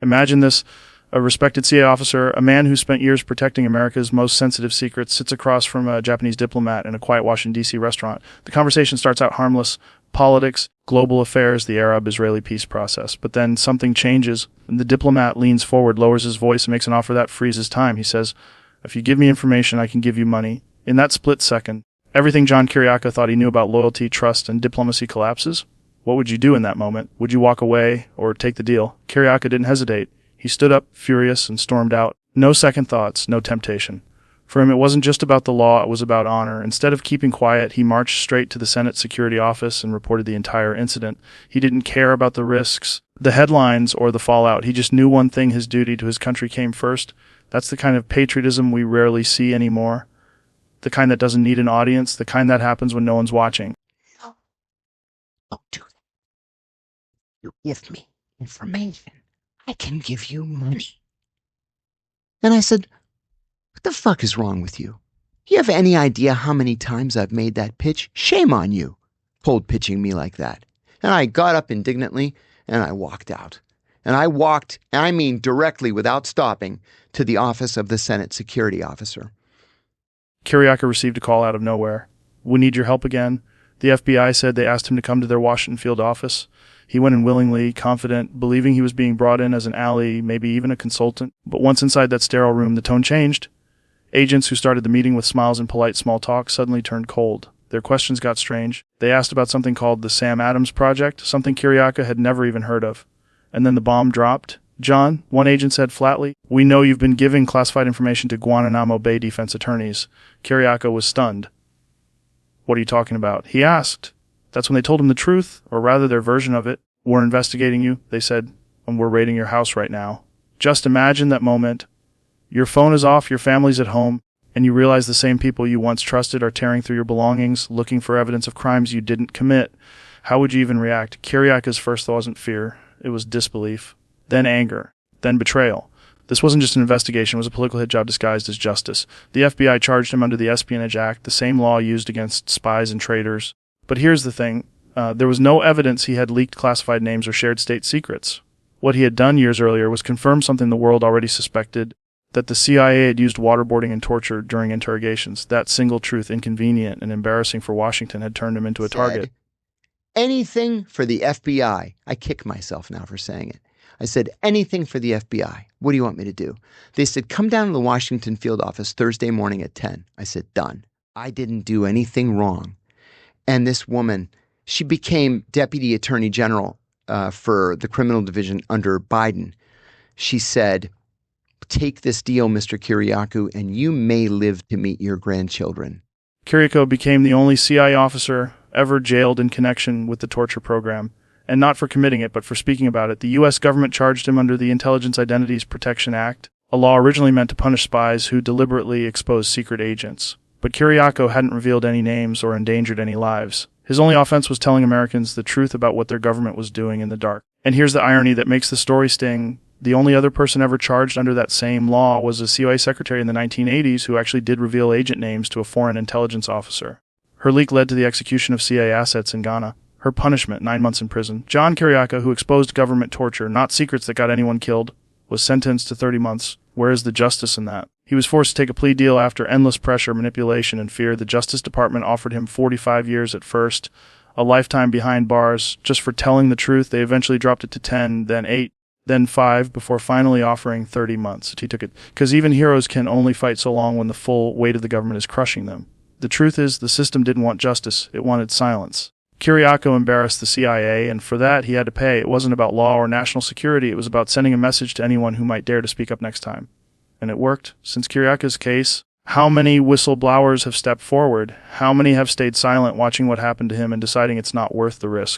Imagine this. A respected CIA officer, a man who spent years protecting America's most sensitive secrets, sits across from a Japanese diplomat in a quiet Washington, D.C. restaurant. The conversation starts out harmless. Politics, global affairs, the Arab-Israeli peace process. But then something changes, and the diplomat leans forward, lowers his voice, and makes an offer that freezes time. He says, "If you give me information, I can give you money." In that split second, everything John Kiriakou thought he knew about loyalty, trust, and diplomacy collapses. What would you do in that moment? Would you walk away or take the deal? Kiriakou didn't hesitate. He stood up, furious, and stormed out. No second thoughts, no temptation. For him, it wasn't just about the law, it was about honor. Instead of keeping quiet, he marched straight to the Senate Security Office and reported the entire incident. He didn't care about the risks, the headlines, or the fallout. He just knew one thing: his duty to his country came first. That's the kind of patriotism we rarely see anymore. The kind that doesn't need an audience, the kind that happens when no one's watching. No, don't do that. You give me information, I can give you money. And I said, what the fuck is wrong with you? You have any idea how many times I've made that pitch? Shame on you, cold pitching me like that. And I got up indignantly and I walked out. And I walked, and I mean directly without stopping, to the office of the Senate Security Officer. Kiriakou received a call out of nowhere. "We need your help again." The FBI said they asked him to come to their Washington field office. He went in willingly, confident, believing he was being brought in as an ally, maybe even a consultant. But once inside that sterile room, the tone changed. Agents who started the meeting with smiles and polite small talk suddenly turned cold. Their questions got strange. They asked about something called the Sam Adams Project, something Kiriakou had never even heard of. And then the bomb dropped. "John," one agent said flatly, "we know you've been giving classified information to Guantanamo Bay defense attorneys." Kiriakou was stunned. "What are you talking about?" he asked. That's when they told him the truth, or rather their version of it. "We're investigating you," they said, "and we're raiding your house right now." Just imagine that moment. Your phone is off, your family's at home, and you realize the same people you once trusted are tearing through your belongings, looking for evidence of crimes you didn't commit. How would you even react? Kiriakou's first thought wasn't fear. It was disbelief. Then anger. Then betrayal. This wasn't just an investigation, it was a political hit job disguised as justice. The FBI charged him under the Espionage Act, the same law used against spies and traitors. But here's the thing. There was no evidence he had leaked classified names or shared state secrets. What he had done years earlier was confirm something the world already suspected, that the CIA had used waterboarding and torture during interrogations. That single truth, inconvenient and embarrassing for Washington, had turned him into a target. Anything for the FBI. I kick myself now for saying it. I said, anything for the FBI. What do you want me to do? They said, come down to the Washington field office Thursday morning at 10. I said, done. I didn't do anything wrong. And this woman, she became Deputy Attorney General for the criminal division under Biden. She said, take this deal, Mr. Kiriakou, and you may live to meet your grandchildren. Kiriakou became the only CIA officer ever jailed in connection with the torture program. And not for committing it, but for speaking about it. The U.S. government charged him under the Intelligence Identities Protection Act, a law originally meant to punish spies who deliberately exposed secret agents. But Kiriakou hadn't revealed any names or endangered any lives. His only offense was telling Americans the truth about what their government was doing in the dark. And here's the irony that makes the story sting. The only other person ever charged under that same law was a CIA secretary in the 1980s who actually did reveal agent names to a foreign intelligence officer. Her leak led to the execution of CIA assets in Ghana. Her punishment, 9 months in prison. John Kiriakou, who exposed government torture, not secrets that got anyone killed, was sentenced to 30 months. Where is the justice in that? He was forced to take a plea deal after endless pressure, manipulation, and fear. The Justice Department offered him 45 years at first, a lifetime behind bars. Just for telling the truth, they eventually dropped it to 10, then 8, then 5, before finally offering 30 months. He took it. Because even heroes can only fight so long when the full weight of the government is crushing them. The truth is, the system didn't want justice. It wanted silence. Kiriakou embarrassed the CIA, and for that he had to pay. It wasn't about law or national security. It was about sending a message to anyone who might dare to speak up next time. And it worked. Since Kiriakou's case, how many whistleblowers have stepped forward? How many have stayed silent watching what happened to him and deciding it's not worth the risk?